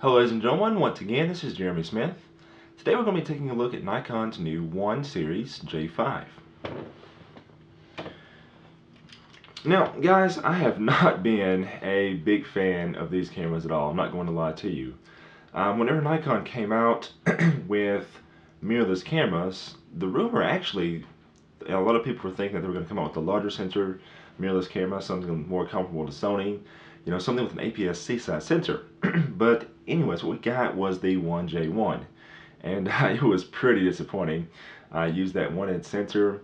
Hello ladies and gentlemen, once again this is Jeremy Smith. Today we're going to be taking a look at Nikon's new 1 Series J5. Now guys, I have not been a big fan of these cameras at all, I'm not going to lie to you. Whenever Nikon came out with mirrorless cameras, the rumor actually, a lot of people were thinking that they were going to come out with a larger sensor mirrorless camera, something more comparable to Sony, something with an APS-C size sensor. But anyways, what we got was the 1J1, and it was pretty disappointing. I used that 1-inch sensor,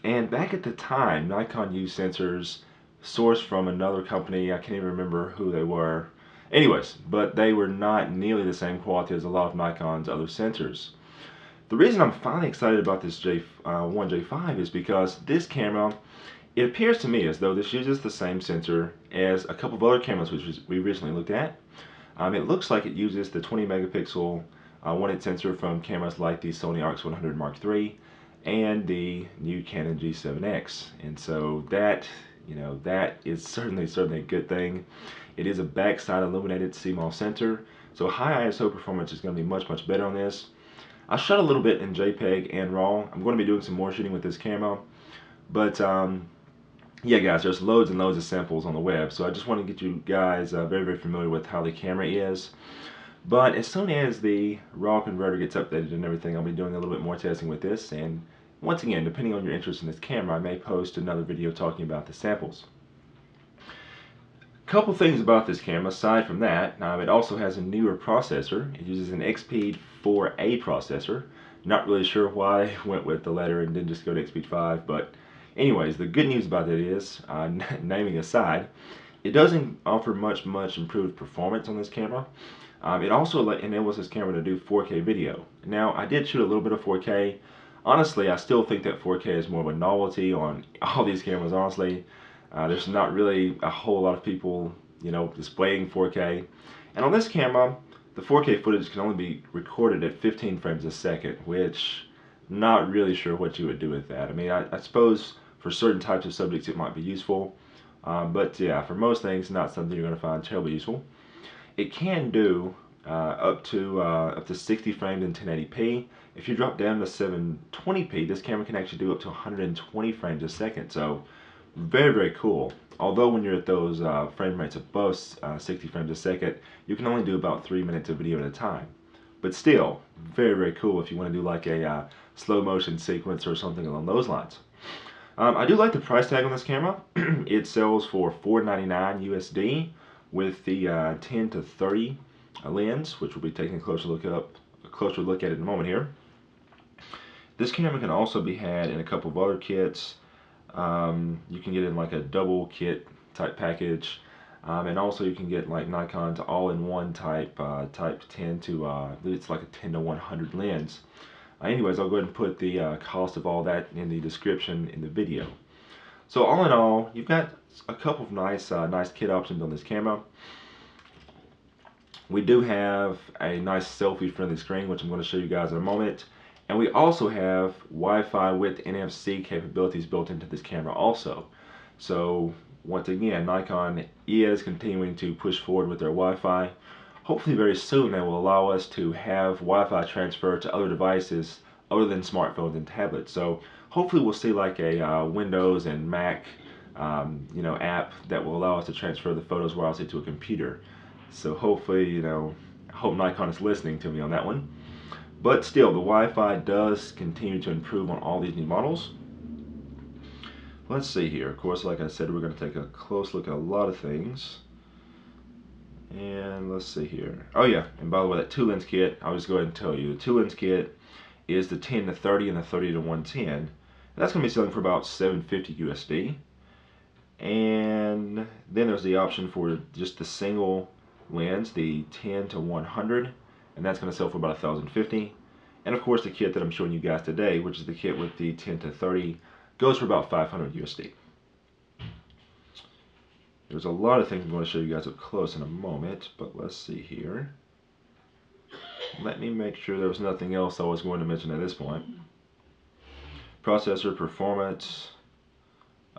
and back at the time, Nikon used sensors sourced from another company. I can't even remember who they were. Anyways, but they were not nearly the same quality as a lot of Nikon's other sensors. The reason I'm finally excited about this 1J5 is because this camera, it appears to me as though this uses the same sensor as a couple of other cameras which we recently looked at. It looks like it uses the 20 megapixel 1-inch sensor from cameras like the Sony RX100 Mark III and the new Canon G7X. And so that, that is certainly a good thing. It is a backside illuminated CMOS sensor, so high ISO performance is going to be much better on this. I shot a little bit in JPEG and RAW. I'm going to be doing some more shooting with this camera, but yeah guys, there's loads and loads of samples on the web, so I just want to get you guys very familiar with how the camera is. But as soon as the RAW converter gets updated and everything, I'll be doing a little bit more testing with this, and once again, depending on your interest in this camera, I may post another video talking about the samples. Couple things about this camera aside from that, it also has a newer processor. It uses an Expeed 4A processor. Not really sure why they went with the letter and didn't just go to Expeed 5, but anyways, the good news about that is, naming aside, it doesn't offer much improved performance on this camera. It also enables this camera to do 4K video. Now, I did shoot a little bit of 4K. Honestly, I still think that 4K is more of a novelty on all these cameras, honestly. There's not really a whole lot of people, displaying 4K. And on this camera, the 4K footage can only be recorded at 15 frames a second, which I'm not really sure what you would do with that. I mean, I suppose for certain types of subjects it might be useful, but yeah, for most things, not something you're going to find terribly useful. It can do up to 60 frames in 1080p. If you drop down to 720p, this camera can actually do up to 120 frames a second. So very cool. Although when you're at those frame rates above 60 frames a second, you can only do about 3 minutes of video at a time. But still, very cool if you want to do like a slow motion sequence or something along those lines. I do like the price tag on this camera. It sells for $499 USD with the 10 to 30 lens, which we'll be taking a closer look at in a moment here. This camera can also be had in a couple of other kits. You can get it in like a double kit type package, and also you can get like Nikon's all-in-one type 10 to it's like a 10 to 100 lens. Anyways, I'll go ahead and put the cost of all that in the description in the video. So all in all, you've got a couple of nice kit options on this camera. We do have a nice selfie-friendly screen, which I'm going to show you guys in a moment. And we also have Wi-Fi with NFC capabilities built into this camera also. So once again, Nikon is continuing to push forward with their Wi-Fi. Hopefully very soon they will allow us to have Wi-Fi transfer to other devices other than smartphones and tablets. So hopefully we'll see like a Windows and Mac app that will allow us to transfer the photos wirelessly to a computer. So hopefully, I hope Nikon is listening to me on that one. But still, the Wi-Fi does continue to improve on all these new models. Let's see here. Of course, like I said, we're going to take a close look at a lot of things. And let's see here. Oh yeah, and by the way, that 2-lens kit, I'll just go ahead and tell you. The 2-lens kit is the 10 to 30 and the 30 to 110. And that's going to be selling for about $750 USD. And then there's the option for just the single lens, the 10 to 100. And that's going to sell for about $1,050. And of course the kit that I'm showing you guys today, which is the kit with the 10 to 30, goes for about $500 USD. There's a lot of things I'm going to show you guys up close in a moment, but let's see here. Let me make sure there was nothing else I was going to mention at this point. Processor performance,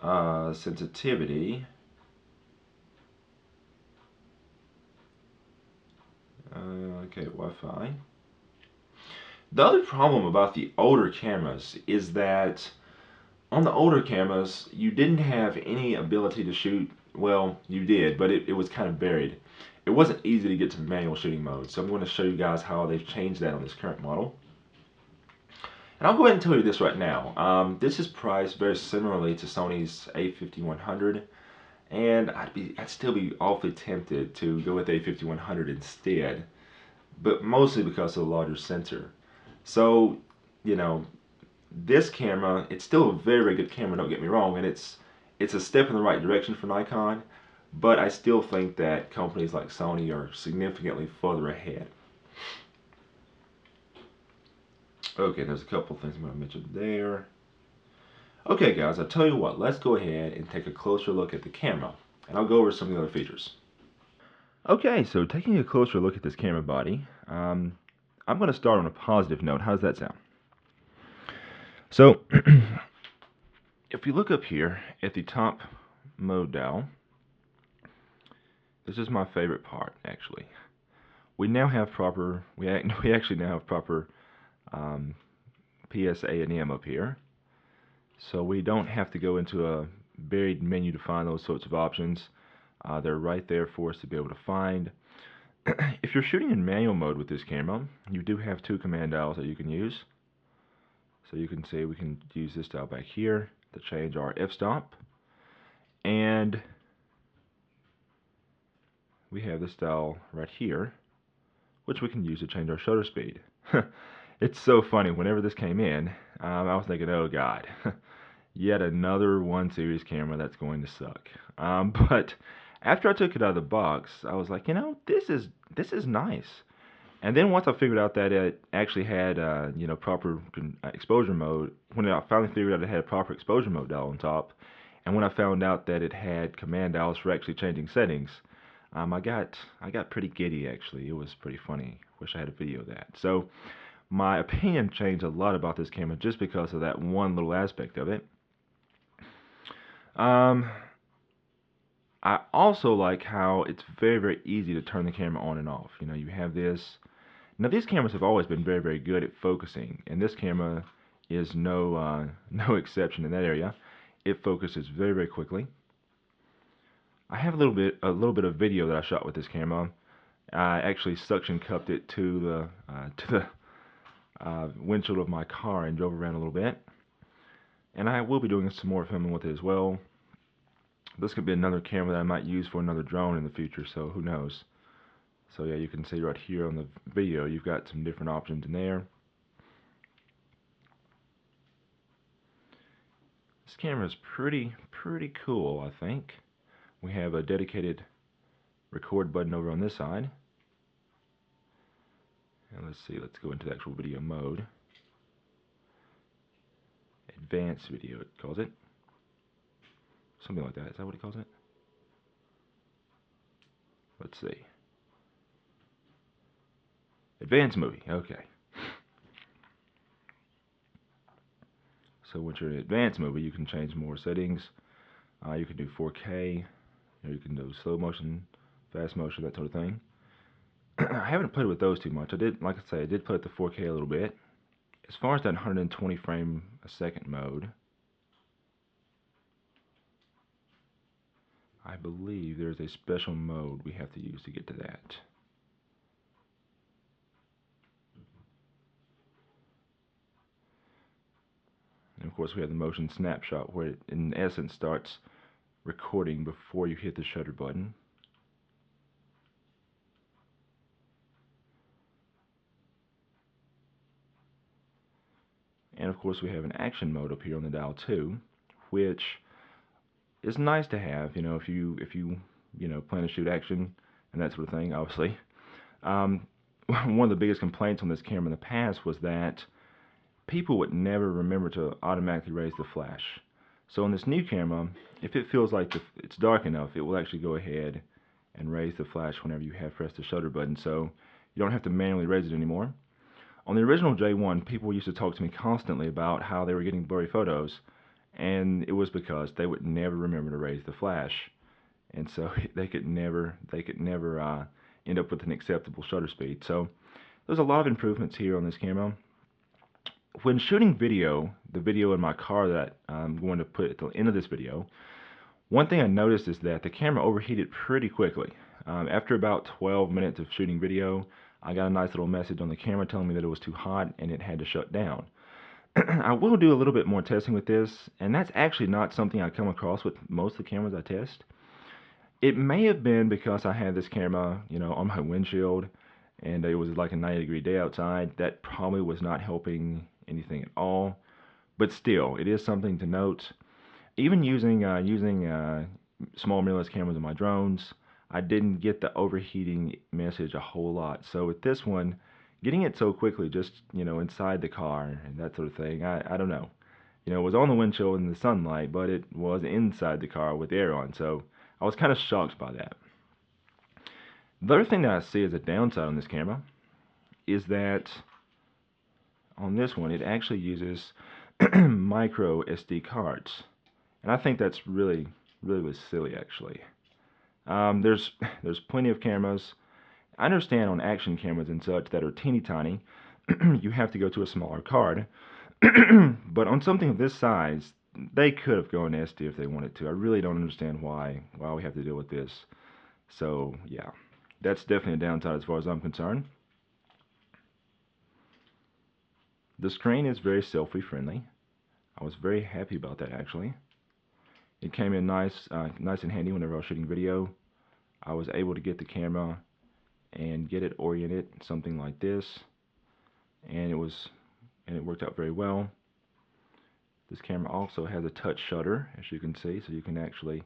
sensitivity. Okay, Wi-Fi. The other problem about the older cameras is that on the older cameras, you didn't have any ability to shoot. Well, you did, but it was kind of buried. It wasn't easy to get to manual shooting mode, so I'm going to show you guys how they've changed that on this current model. And I'll go ahead and tell you this right now. This is priced very similarly to Sony's a5100, and I'd still be awfully tempted to go with a5100 instead, but mostly because of the larger sensor. So, you know, this camera, it's still a very, very good camera, don't get me wrong, and it's a step in the right direction for Nikon, but I still think that companies like Sony are significantly further ahead. Okay, there's a couple things I'm going to mention there. Okay guys, I'll tell you what, let's go ahead and take a closer look at the camera, and I'll go over some of the other features. Okay, so taking a closer look at this camera body, I'm going to start on a positive note. How does that sound? So, if you look up here at the top mode dial, this is my favorite part, actually. We now have proper, we actually now have proper PSA and M up here. So we don't have to go into a buried menu to find those sorts of options. They're right there for us to be able to find. If you're shooting in manual mode with this camera, you do have two command dials that you can use. So you can see we can use this dial back here to change our f-stop. And we have this dial right here, which we can use to change our shutter speed. It's so funny, whenever this came in, I was thinking, oh god, yet another 1 series camera that's going to suck. But after I took it out of the box, I was like, you know, this is nice. And then once I figured out that it actually had, you know, proper exposure mode, when I finally figured out it had a proper exposure mode dial on top, and when I found out that it had command dials for actually changing settings, I got pretty giddy actually. It was pretty funny. Wish I had a video of that. So my opinion changed a lot about this camera just because of that one little aspect of it. I also like how it's very, very easy to turn the camera on and off. You know, you have this. Now these cameras have always been very, very good at focusing, and this camera is no exception in that area. It focuses very, very quickly. I have a little bit of video that I shot with this camera. I actually suction cupped it to the windshield of my car and drove around a little bit. And I will be doing some more filming with it as well. This could be another camera that I might use for another drone in the future, so who knows. So yeah, you can see right here on the video, you've got some different options in there. This camera is pretty cool, I think. We have a dedicated record button over on this side. And let's go into the actual video mode. Advanced video, it calls it. Something like that. Is that what it calls it? Let's see. Advanced movie, okay. So once you're in advanced movie, you can change more settings. You can do 4K, you can do slow motion, fast motion, that sort of thing. I haven't played with those too much. I did, like I say, I did play with the 4K a little bit. As far as that 120 frame a second mode, I believe there's a special mode we have to use to get to that. And of course we have the motion snapshot, where it in essence starts recording before you hit the shutter button. And of course we have an action mode up here on the dial too, which is nice to have, you know, if you plan to shoot action and that sort of thing, obviously. One of the biggest complaints on this camera in the past was that people would never remember to automatically raise the flash. So on this new camera, if it feels like it's dark enough, it will actually go ahead and raise the flash whenever you have pressed the shutter button, so you don't have to manually raise it anymore. On the original J1, people used to talk to me constantly about how they were getting blurry photos, and it was because they would never remember to raise the flash, and so they could never end up with an acceptable shutter speed. So there's a lot of improvements here on this camera. When shooting video, the video in my car that I'm going to put at the end of this video, one thing I noticed is that the camera overheated pretty quickly. After about 12 minutes of shooting video, I got a nice little message on the camera telling me that it was too hot and it had to shut down. I will do a little bit more testing with this, and that's actually not something I come across with most of the cameras I test. It may have been because I had this camera, on my windshield, and it was like a 90-degree day outside. That probably was not helping anything at all. But still, it is something to note. Even using small mirrorless cameras on my drones, I didn't get the overheating message a whole lot. So with this one, getting it so quickly, just inside the car and that sort of thing, I don't know. It was on the windshield in the sunlight, but it was inside the car with air on. So I was kind of shocked by that. The other thing that I see as a downside on this camera is that on this one, it actually uses micro SD cards. And I think that's really silly, actually. There's plenty of cameras. I understand on action cameras and such that are teeny tiny, you have to go to a smaller card. But on something of this size, they could have gone SD if they wanted to. I really don't understand why we have to deal with this. So yeah, that's definitely a downside as far as I'm concerned. The screen is very selfie friendly. I was very happy about that, actually. It came in nice and handy whenever I was shooting video. I was able to get the camera and get it oriented something like this, and it worked out very well. This camera also has a touch shutter, as you can see, so you can actually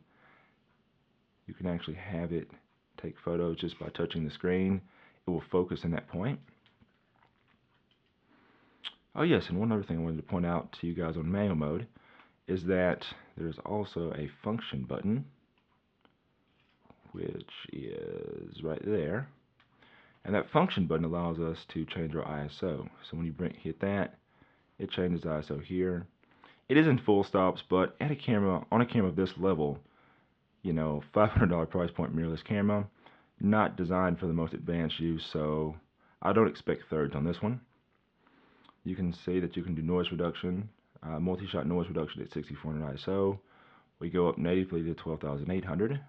have it take photos just by touching the screen. It will focus in that point. Oh yes, and one other thing I wanted to point out to you guys on manual mode is that there's also a function button, which is right there. And that function button allows us to change our ISO. So when you hit that, it changes ISO here. It isn't full stops, but on a camera of this level, $500 price point mirrorless camera, not designed for the most advanced use, so I don't expect thirds on this one. You can see that you can do noise reduction, multi-shot noise reduction at 6400 ISO. We go up natively to 12,800.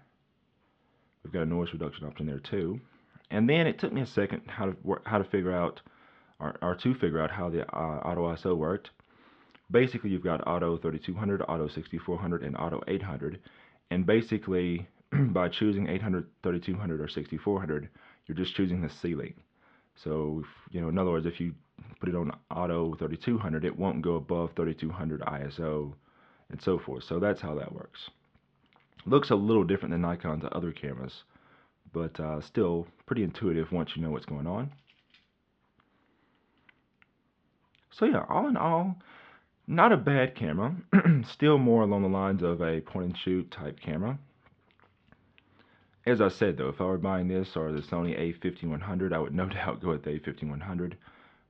We've got a noise reduction option there too. And then it took me a second how to figure out how the auto ISO worked. Basically, you've got auto 3200, auto 6400, and auto 800. And basically, by choosing 800, 3200, or 6400, you're just choosing the ceiling. So, in other words, if you put it on auto 3200, it won't go above 3200 ISO and so forth. So that's how that works. Looks a little different than Nikon's other cameras, but still pretty intuitive once you know what's going on. So yeah, all in all, not a bad camera. Still more along the lines of a point and shoot type camera. As I said though, if I were buying this or the Sony a5100, I would no doubt go with the a5100.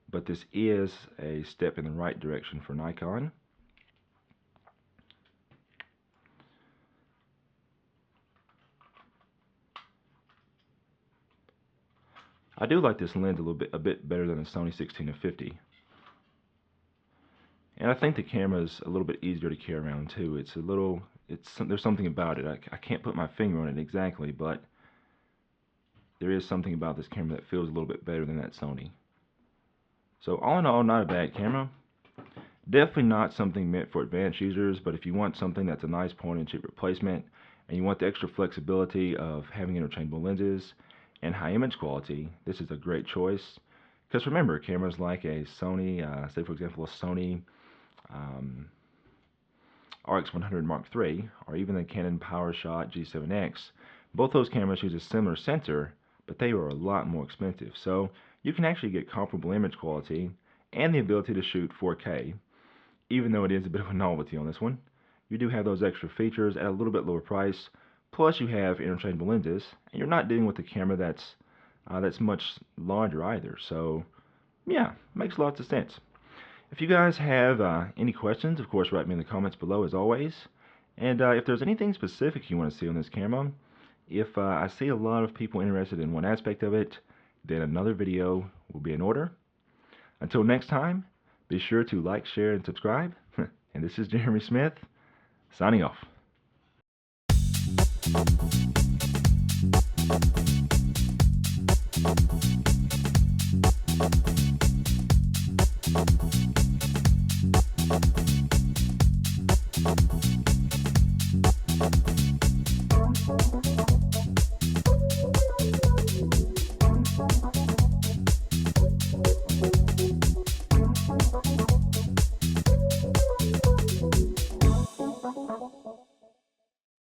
But this is a step in the right direction for Nikon. I do like this lens a bit better than the Sony 16-50. And I think the camera is a little bit easier to carry around too. There's something about it. I can't put my finger on it exactly, but there is something about this camera that feels a little bit better than that Sony. So all in all, not a bad camera. Definitely not something meant for advanced users, but if you want something that's a nice point and shoot replacement, and you want the extra flexibility of having interchangeable lenses and high image quality, this is a great choice. Because remember, cameras like a Sony, say for example a Sony RX100 Mark III, or even the Canon Powershot G7X, both those cameras use a similar sensor, but they are a lot more expensive. So you can actually get comparable image quality and the ability to shoot 4K, even though it is a bit of a novelty on this one. You do have those extra features at a little bit lower price, plus you have interchangeable lenses, and you're not dealing with a camera that's much larger either. So yeah, makes lots of sense. If you guys have any questions, of course, write me in the comments below as always. And if there's anything specific you want to see on this camera, If I see a lot of people interested in one aspect of it, then another video will be in order. Until next time, be sure to like, share, and subscribe. And this is Jeremy Smith, signing off.